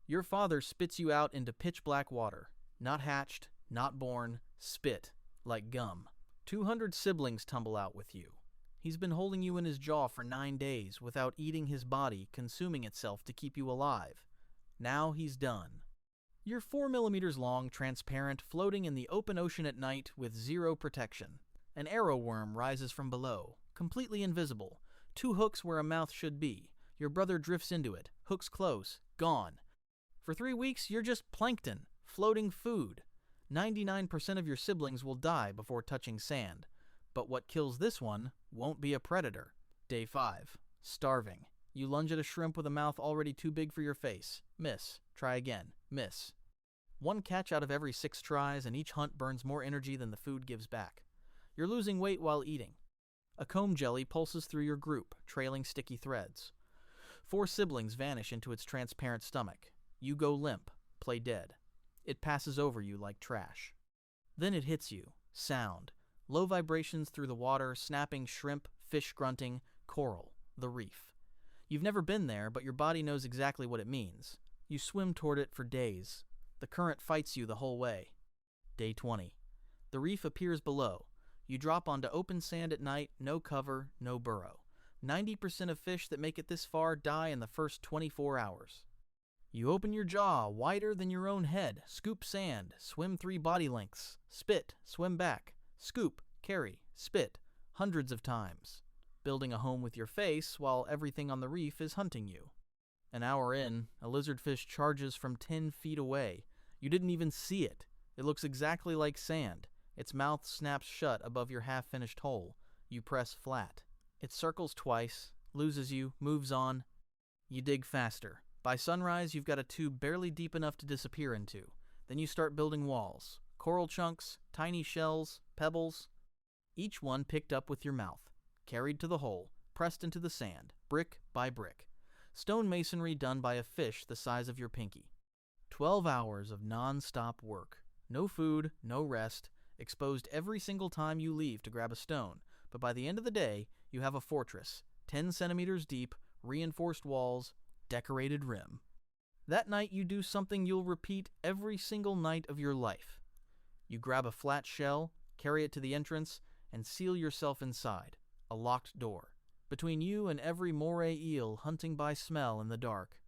Your father spits you out into pitch-black water. Not hatched, not born, spit, like gum. 200 siblings tumble out with you. He's been holding you in his jaw for 9 days without eating his body, consuming itself to keep you alive. Now he's done. You're 4 millimeters long, transparent, floating in the open ocean at night with zero protection. An arrow worm rises from below, completely invisible. 2 hooks where a mouth should be. Your brother drifts into it, hooks close, gone. For 3 weeks, you're just plankton, floating food. 99% of your siblings will die before touching sand. But what kills this one won't be a predator. Day 5. Starving. You lunge at a shrimp with a mouth already too big for your face. Miss. Try again. Miss. 1 catch out of every 6 tries, and each hunt burns more energy than the food gives back. You're losing weight while eating. A comb jelly pulses through your group, trailing sticky threads. 4 siblings vanish into its transparent stomach. You go limp, play dead. It passes over you like trash. Then it hits you. Sound. Low vibrations through the water, snapping shrimp, fish grunting, coral, the reef. You've never been there, but your body knows exactly what it means. You swim toward it for days. The current fights you the whole way. Day 20. The reef appears below. You drop onto open sand at night, no cover, no burrow. 90% of fish that make it this far die in the first 24 hours. You open your jaw wider than your own head, scoop sand, swim 3 body lengths, spit, swim back, scoop, carry, spit, hundreds of times, building a home with your face while everything on the reef is hunting you. An hour in, a lizardfish charges from 10 feet away. You didn't even see it. It looks exactly like sand. Its mouth snaps shut above your half-finished hole. You press flat. It circles twice, loses you, moves on. You dig faster. By sunrise, you've got a tube barely deep enough to disappear into. Then you start building walls. Coral chunks, tiny shells, pebbles. Each one picked up with your mouth. Carried to the hole, pressed into the sand, brick by brick. Stone masonry done by a fish the size of your pinky. 12 hours of non-stop work. No food, no rest, exposed every single time you leave to grab a stone. But by the end of the day, you have a fortress, 10 centimeters deep, reinforced walls, decorated rim. That night you do something you'll repeat every single night of your life. You grab a flat shell, carry it to the entrance, and seal yourself inside. A locked door. Between you and every moray eel hunting by smell in the dark.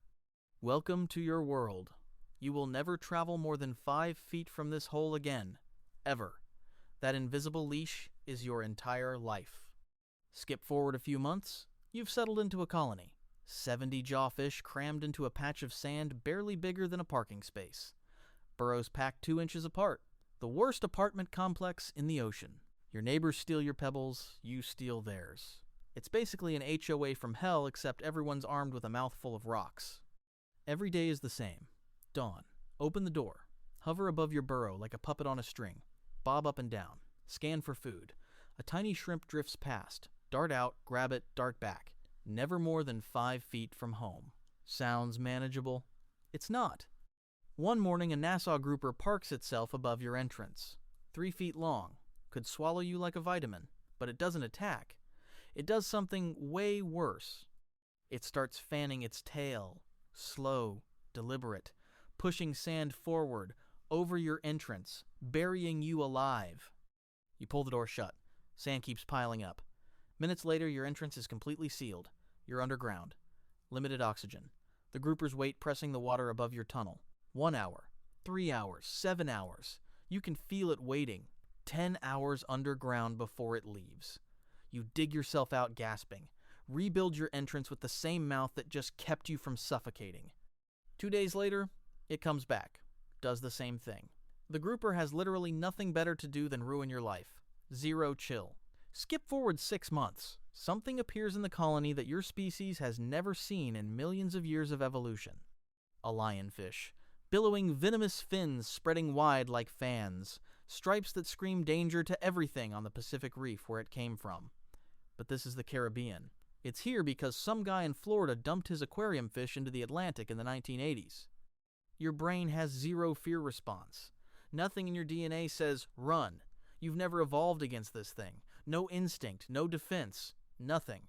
Welcome to your world. You will never travel more than 5 feet from this hole again. Ever. That invisible leash is your entire life. Skip forward a few months, you've settled into a colony. 70 jawfish crammed into a patch of sand barely bigger than a parking space. Burrows packed 2 inches apart. The worst apartment complex in the ocean. Your neighbors steal your pebbles, you steal theirs. It's basically an HOA from hell, except everyone's armed with a mouthful of rocks. Every day is the same. Dawn. Open the door. Hover above your burrow like a puppet on a string. Bob up and down. Scan for food. A tiny shrimp drifts past. Dart out, grab it, dart back. Never more than 5 feet from home. Sounds manageable? It's not. One morning, a Nassau grouper parks itself above your entrance. 3 feet long. Could swallow you like a vitamin. But it doesn't attack. It does something way worse. It starts fanning its tail. Slow, deliberate. Pushing sand forward, over your entrance, burying you alive. You pull the door shut. Sand keeps piling up. Minutes later, your entrance is completely sealed. You're underground. Limited oxygen. The groupers wait, pressing the water above your tunnel. 1 hour, 3 hours, 7 hours. You can feel it waiting. 10 hours underground before it leaves. You dig yourself out gasping. Rebuild your entrance with the same mouth that just kept you from suffocating. 2 days later, it comes back. Does the same thing. The grouper has literally nothing better to do than ruin your life. Zero chill. Skip forward 6 months. Something appears in the colony that your species has never seen in millions of years of evolution. A lionfish. Billowing venomous fins spreading wide like fans. Stripes that scream danger to everything on the Pacific Reef where it came from. But this is the Caribbean. It's here because some guy in Florida dumped his aquarium fish into the Atlantic in the 1980s. Your brain has zero fear response. Nothing in your DNA says, run. You've never evolved against this thing. No instinct, no defense, nothing.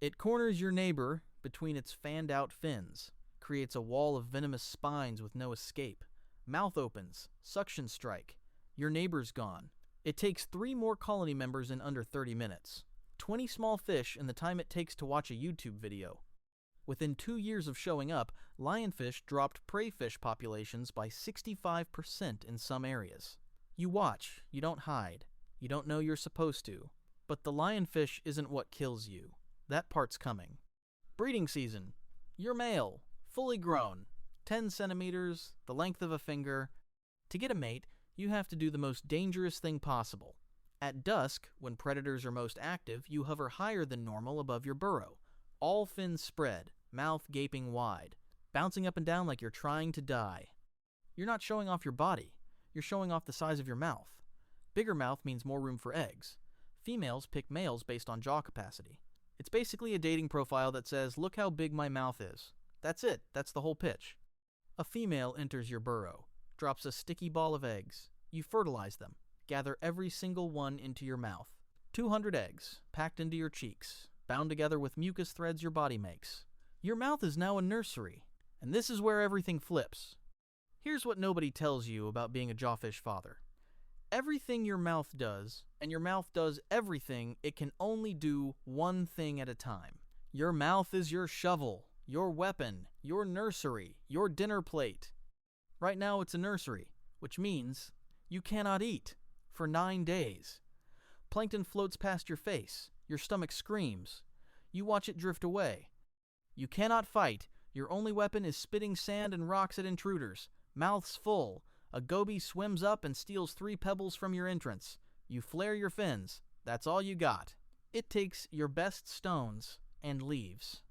It corners your neighbor between its fanned-out fins. creates a wall of venomous spines with no escape. Mouth opens, suction strike. Your neighbor's gone. It takes 3 more colony members in under 30 minutes. 20 small fish in the time it takes to watch a YouTube video. Within 2 years of showing up, lionfish dropped prey fish populations by 65% in some areas. You watch, you don't hide. You don't know you're supposed to. But the lionfish isn't what kills you. That part's coming. Breeding season. You're male, fully grown, 10 centimeters, the length of a finger. To get a mate, you have to do the most dangerous thing possible. At dusk, when predators are most active, you hover higher than normal above your burrow. All fins spread, mouth gaping wide, bouncing up and down like you're trying to die. You're not showing off your body. You're showing off the size of your mouth. Bigger mouth means more room for eggs. Females pick males based on jaw capacity. It's basically a dating profile that says, look how big my mouth is. That's it. That's the whole pitch. A female enters your burrow, drops a sticky ball of eggs. You fertilize them. Gather every single one into your mouth. 200 eggs, packed into your cheeks, bound together with mucus threads your body makes. Your mouth is now a nursery, and this is where everything flips. Here's what nobody tells you about being a jawfish father. Everything your mouth does, and your mouth does everything, it can only do one thing at a time. Your mouth is your shovel, your weapon, your nursery, your dinner plate. Right now it's a nursery, which means you cannot eat for 9 days. Plankton floats past your face. Your stomach screams. You watch it drift away. You cannot fight. Your only weapon is spitting sand and rocks at intruders. Mouths full. A goby swims up and steals 3 pebbles from your entrance. You flare your fins. That's all you got. It takes your best stones and leaves.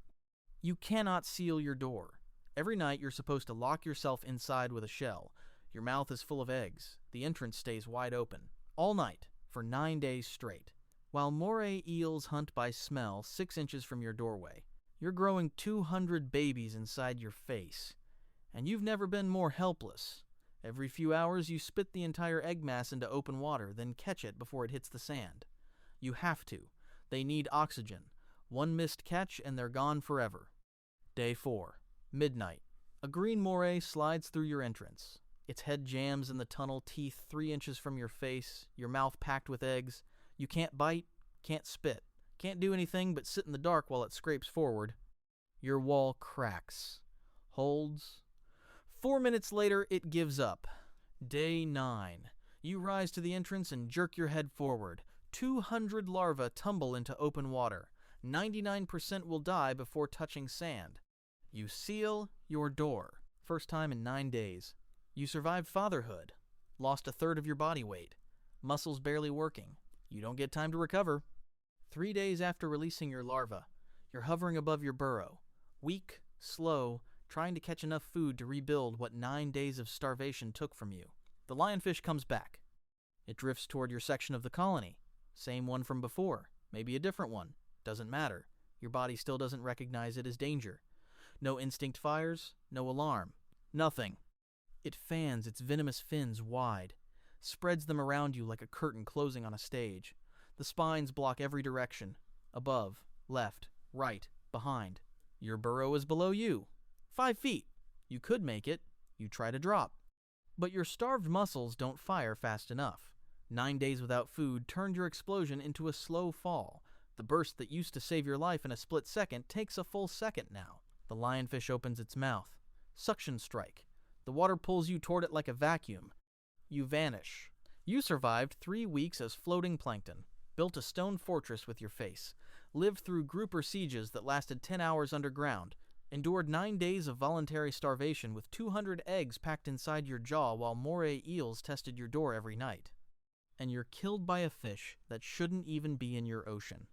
You cannot seal your door. Every night you're supposed to lock yourself inside with a shell. Your mouth is full of eggs. The entrance stays wide open. All night, for 9 days straight. While moray eels hunt by smell 6 inches from your doorway. You're growing 200 babies inside your face. And you've never been more helpless. Every few hours you spit the entire egg mass into open water, then catch it before it hits the sand. You have to. They need oxygen. 1 missed catch and they're gone forever. Day 4. Midnight. A green moray slides through your entrance. Its head jams in the tunnel, teeth 3 inches from your face, your mouth packed with eggs. You can't bite, can't spit, can't do anything but sit in the dark while it scrapes forward. Your wall cracks, holds. 4 minutes later, it gives up. Day 9. You rise to the entrance and jerk your head forward. 200 larvae tumble into open water. 99% will die before touching sand. You seal your door. First time in 9 days. You survived fatherhood. Lost 1/3 of your body weight. Muscles barely working. You don't get time to recover. 3 days after releasing your larva, you're hovering above your burrow. Weak, slow, trying to catch enough food to rebuild what 9 days of starvation took from you. The lionfish comes back. It drifts toward your section of the colony. Same one from before. Maybe a different one. Doesn't matter. Your body still doesn't recognize it as danger. No instinct fires, no alarm. Nothing. It fans its venomous fins wide, spreads them around you like a curtain closing on a stage. The spines block every direction. Above, left, right, behind. Your burrow is below you. 5 feet. You could make it. You try to drop. But your starved muscles don't fire fast enough. 9 days without food turned your explosion into a slow fall. The burst that used to save your life in a split second takes a full second now. The lionfish opens its mouth. Suction strike. The water pulls you toward it like a vacuum. You vanish. You survived 3 weeks as floating plankton. Built a stone fortress with your face. Lived through grouper sieges that lasted 10 hours underground. Endured 9 days of voluntary starvation with 200 eggs packed inside your jaw while moray eels tested your door every night. And you're killed by a fish that shouldn't even be in your ocean.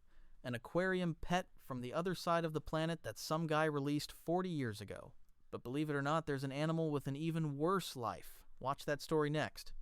An aquarium pet from the other side of the planet that some guy released 40 years ago. But believe it or not, there's an animal with an even worse life. Watch that story next.